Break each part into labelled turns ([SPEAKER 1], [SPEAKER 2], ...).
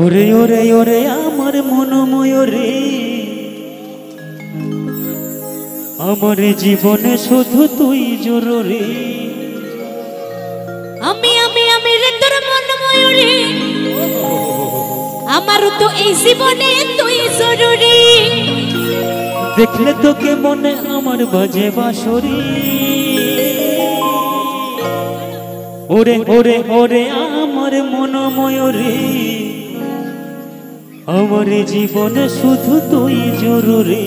[SPEAKER 1] ওরে ওরে ওরে আমার মনময় রে, আমার জীবনে শুধু তুই জরুরি।
[SPEAKER 2] আমি আমি আমি রে তোর মনময় রে, আমার তো এই জীবনে তুই জরুরি।
[SPEAKER 1] দেখলে তোকে মনে আমার বাজে বাঁশরি। ওরে ওরে ওরে আমার মনময় রে, আমার জীবনে শুধু তুই জরুরি।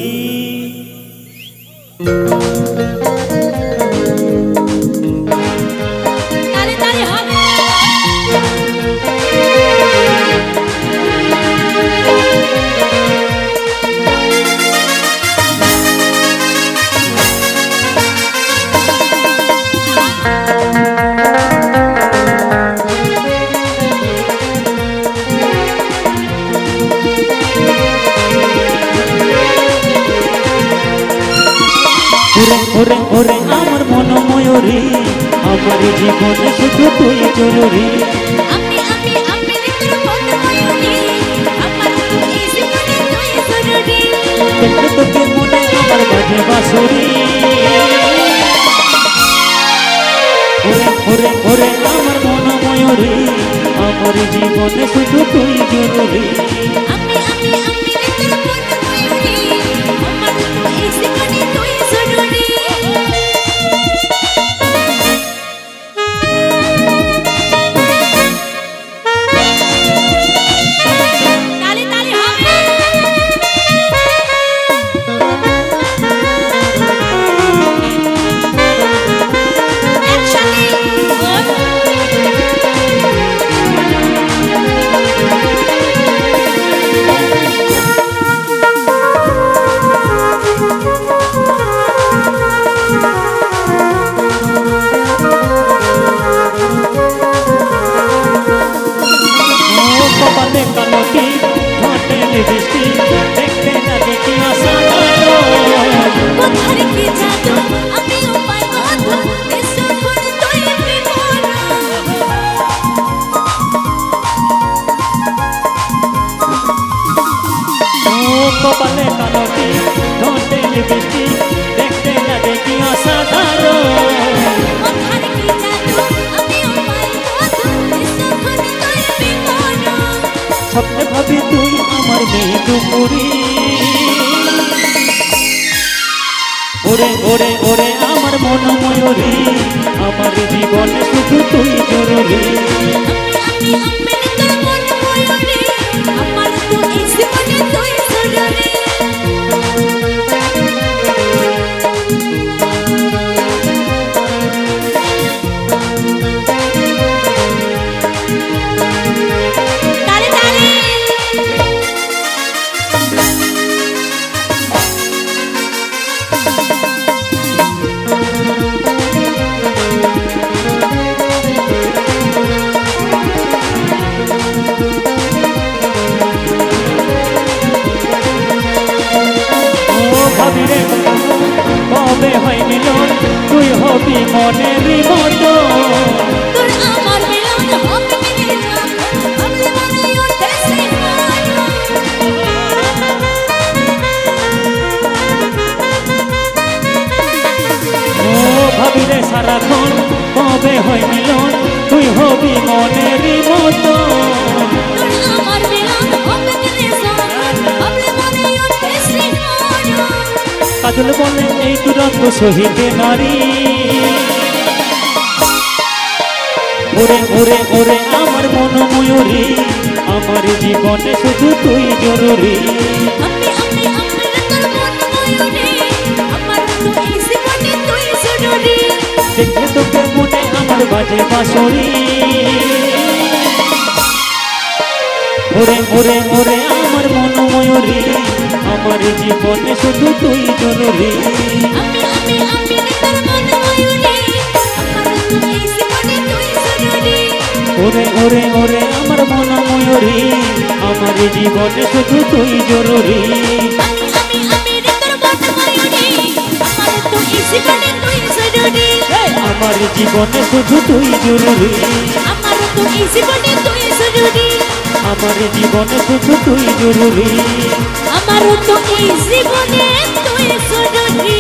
[SPEAKER 1] ওরে ওরে আমার মনময় রে, আমার জীবনে শুধু তুই জরুরি।
[SPEAKER 2] আমি আমি আমি রে তোর মনময় রে, আমার তো এই জীবনে তুই জরুরি।
[SPEAKER 1] দেখলে তোকে মনে আমার বাজে বাঁশরি। ওরে ওরে ওরে আমার মনময় রে, আমার জীবনে শুধু তুই জরুরি।
[SPEAKER 2] আমি আমি আমি রে তোর মনময় রে, আমার তো এই জীবনে তুই জরুরি।
[SPEAKER 1] কপালে কালো টিপ, ঠোঁটে লিপস্টিক, দেখতে না দেখি অসাধারণ।
[SPEAKER 2] কোথায় কি জাদু আমি উপায় বন্ধু, এসো ফুল তুই বিমোহন।
[SPEAKER 1] কপালে কালো টিপ, ঠোঁটে লিপস্টিক, দেখতে না দেখি অসাধারণ।
[SPEAKER 2] কোথায় কি জাদু আমি উপায় বন্ধু, এসো ফুল তুই বিমোহন।
[SPEAKER 1] স্বপ্নে ভাবি তুই আমার মেয়ে দুপুরি। ওরে ওরে ওরে আমার মনময় রে, আমার জীবনে শুধু তুই জরুরি।
[SPEAKER 2] আমি আমি আমি তোর মনময় রে, আমার তো এই জীবনে তুই জরুরি। তারে তারে
[SPEAKER 1] ভাবি রে কবে হয় মিলন, তুই হবি মনের মতো।
[SPEAKER 2] তোর আমার মিলন হবে কিনে যখন, ভাবলে মনে ওঠে সেই
[SPEAKER 1] ভাবি রে সারাক্ষণ কবে হয় মিলন, তুই হবি মনের মতো।
[SPEAKER 2] তোর আমার মিলন হবে কিনে যখন, ভাবলে মনে ওঠে সেই
[SPEAKER 1] কাজল বলে এই দুরন্ত সহিতে নারী। ওরে ওরে ওরে আমার মনময় রে, আমার জীবনে শুধু তুই জরুরি।
[SPEAKER 2] আমি আমি আমি রে তোর মনময় রে, আমার তো এই জীবনে তুই জরুরি।
[SPEAKER 1] দেখলে তোকে মনে আমার বাজে বাঁশরি। ওরে ওরে ওরে আমার মনময় রে, আমার জীবনে শুধু তুই জরুরি।
[SPEAKER 2] আমি আমি আমি রে তোর মনময় রে, আমার তো এই জীবনে তুই জরুরি।
[SPEAKER 1] ওরে ওরে ওরে আমার মনময় রে, আমার জীবনে শুধু তুই জরুরি।
[SPEAKER 2] আমি আমি আমি রে তোর মনময় রে, আমার তো এই জীবনে তুই জরুরি।
[SPEAKER 1] আমার জীবনে শুধু তুই জরুরি।
[SPEAKER 2] আমার তো এই জীবনে তুই জরুরি।
[SPEAKER 1] আমার জীবনে শুধু তুই জরুরি
[SPEAKER 2] আমারও তো এই জীবনে তুই জরুরি।